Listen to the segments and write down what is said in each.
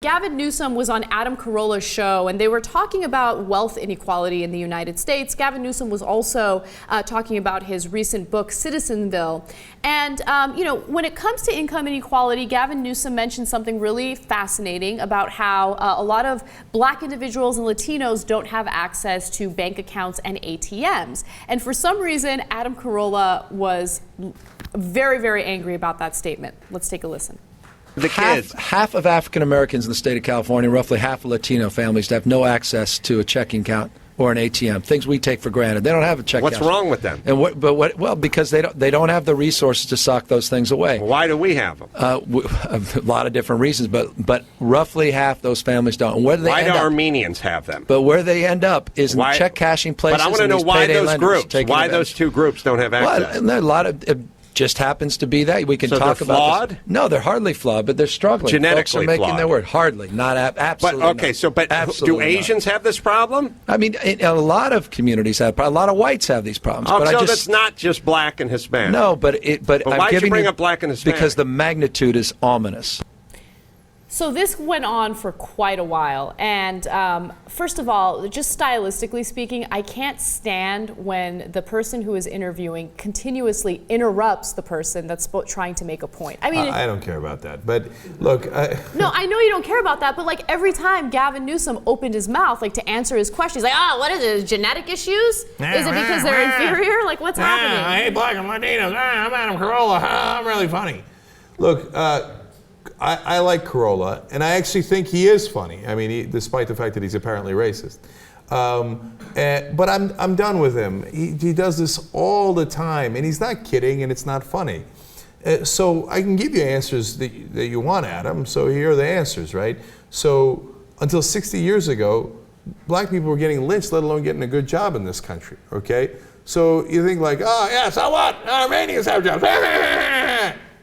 Gavin Newsom was on Adam Carolla's show, and they were talking about wealth inequality in the United States. Gavin Newsom was also talking about his recent book, Citizenville. And, when it comes to income inequality, Gavin Newsom mentioned something really fascinating about how a lot of black individuals and Latinos don't have access to bank accounts and ATMs. And for some reason, Adam Carolla was very, very angry about that statement. Let's take a listen. Half of African Americans in the state of California, roughly half of Latino families have no access to a checking account or an ATM. Things we take for granted. They don't have a checking account. What's wrong with them? And well, because they don't have the resources to sock those things away. Why do we have them? A lot of different reasons, but roughly half those families don't. And where do they why end do up? Armenians have them? But where they end up is in check cashing places. But I want to know why those groups. Why advantage. those two groups don't have access? Well, a lot of. Just happens to be that we can so talk they're about. Flawed? This. No, they're hardly flawed, but they're struggling. Genetically Folks are making flawed. their word. Hardly, not absolutely. But okay, do Asians have this problem? I mean, a lot of communities have. A lot of whites have these problems. Oh, but so that's not just black and Hispanic. No, but why did you bring up black and Hispanic? Because the magnitude is ominous. So this went on for quite a while, and first of all, just stylistically speaking, I can't stand when the person who is interviewing continuously interrupts the person that's trying to make a point. I mean, I don't care about that, but look. No, I know you don't care about that, but like every time Gavin Newsom opened his mouth, like to answer his question, he's like, "Oh, what is it? Genetic issues? Is it because they're inferior? Like, what's happening?" I hate black and Latinos. I'm Adam Carolla. I'm really funny. Look. I like Corolla, and I actually think he is funny. I mean, despite the fact that he's apparently racist. But I'm done with him. He does this all the time, and he's not kidding, and it's not funny. So I can give you answers that you want, Adam. So here are the answers, right? So until 60 years ago, black people were getting lynched, let alone getting a good job in this country, okay? So you think like, oh, yeah, so what? Armenians have jobs.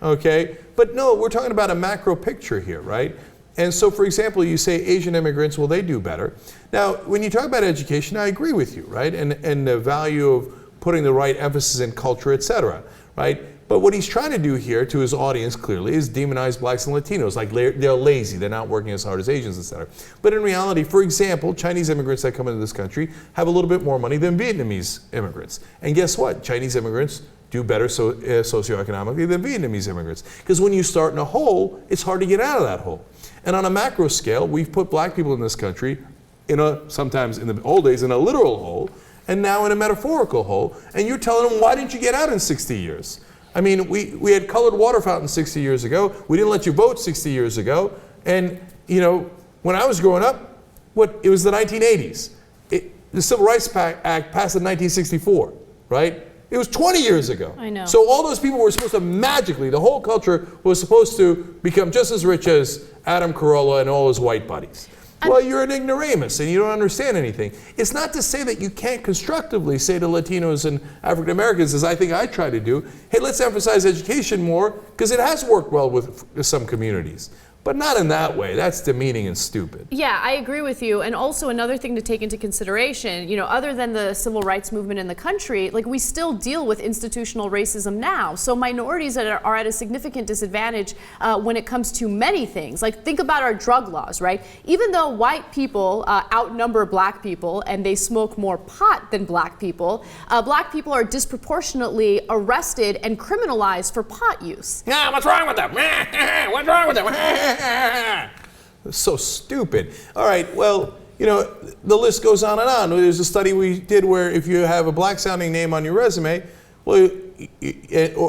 Okay? But no, we're talking about a macro picture here, right? And so, for example, you say Asian immigrants, well, they do better. Now, when you talk about education, I agree with you, right? And the value of putting the right emphasis in culture, et cetera, right? But what he's trying to do here to his audience, clearly, is demonize blacks and Latinos. Like, they're lazy, they're not working as hard as Asians, et cetera. But in reality, for example, Chinese immigrants that come into this country have a little bit more money than Vietnamese immigrants. And guess what? Chinese immigrants do better socioeconomically than Vietnamese immigrants. Because when you start in a hole, it's hard to get out of that hole. And on a macro scale, we've put black people in this country sometimes in the old days in a literal hole, and now in a metaphorical hole. And you're telling them, why didn't you get out in 60 years? I mean, we had colored water fountains 60 years ago. We didn't let you vote 60 years ago. And, when I was growing up, it was the 1980s. The Civil Rights Act passed in 1964, right? It was 20 years ago. I know. So all those people were supposed to magically, the whole culture was supposed to become just as rich as Adam Carolla and all his white buddies. Well, you're an ignoramus and you don't understand anything. It's not to say that you can't constructively say to Latinos and African Americans, as I think I try to do, hey, let's emphasize education more, because it has worked well with some communities. But not in that way. That's demeaning and stupid. Yeah, I agree with you. And also another thing to take into consideration, other than the civil rights movement in the country, like we still deal with institutional racism now. So minorities are at a significant disadvantage when it comes to many things. Like think about our drug laws, right? Even though white people outnumber black people and they smoke more pot than black people are disproportionately arrested and criminalized for pot use. Yeah, what's wrong with them? What's wrong with them? So stupid. All right, well, the list goes on and on. There's a study we did where if you have a black-sounding name on your resume, well,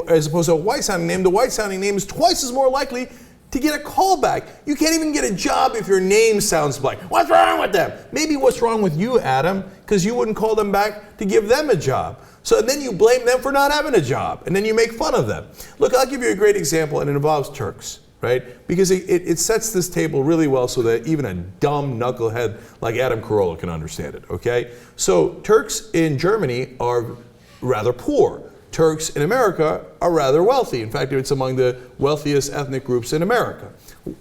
as opposed to a white-sounding name, the white-sounding name is twice as more likely to get a call back. You can't even get a job if your name sounds black. What's wrong with them? Maybe what's wrong with you, Adam, because you wouldn't call them back to give them a job. So then you blame them for not having a job, and then you make fun of them. Look, I'll give you a great example, and it involves Turks. Right? Because it sets this table really well so that even a dumb knucklehead like Adam Carolla can understand it, okay? So Turks in Germany are rather poor. Turks in America are rather wealthy. In fact, it's among the wealthiest ethnic groups in America.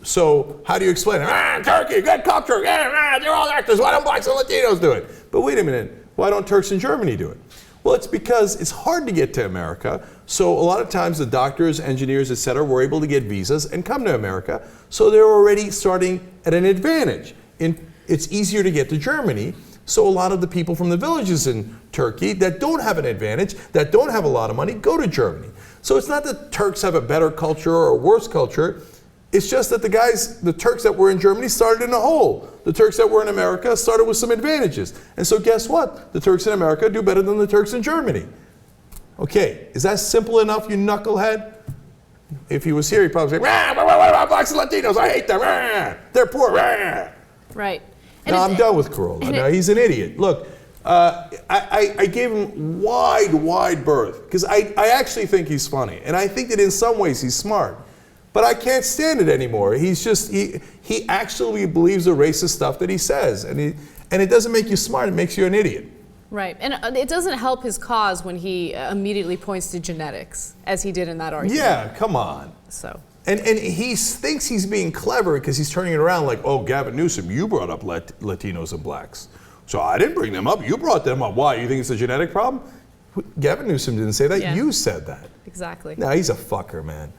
So how do you explain it? Turkey, good culture, they're all actors. Why don't blacks and Latinos do it? But wait a minute, why don't Turks in Germany do it? Well, it's because it's hard to get to America. So a lot of times the doctors, engineers, et cetera, were able to get visas and come to America. So they're already starting at an advantage. It's easier to get to Germany. So a lot of the people from the villages in Turkey that don't have an advantage, that don't have a lot of money, go to Germany. So it's not that Turks have a better culture or a worse culture. It's just that the Turks that were in Germany started in a hole. The Turks that were in America started with some advantages. And so guess what? The Turks in America do better than the Turks in Germany. Okay, is that simple enough, you knucklehead? If he was here, he'd probably say, what about blacks and Latinos? I hate them. They're poor. Right. No, I'm done with Corolla. No, he's an idiot. Look, I gave him wide berth because I actually think he's funny. And I think that in some ways he's smart. But I can't stand it anymore. He's just, he actually believes the racist stuff that he says. And it doesn't make you smart, it makes you an idiot. Right, and it doesn't help his cause when he immediately points to genetics, as he did in that argument. Yeah, come on. So. And he thinks he's being clever because he's turning it around like, oh, Gavin Newsom, you brought up Latinos and blacks. So I didn't bring them up, you brought them up. Why, you think it's a genetic problem? Gavin Newsom didn't say that, You said that. Exactly. No, he's a fucker, man.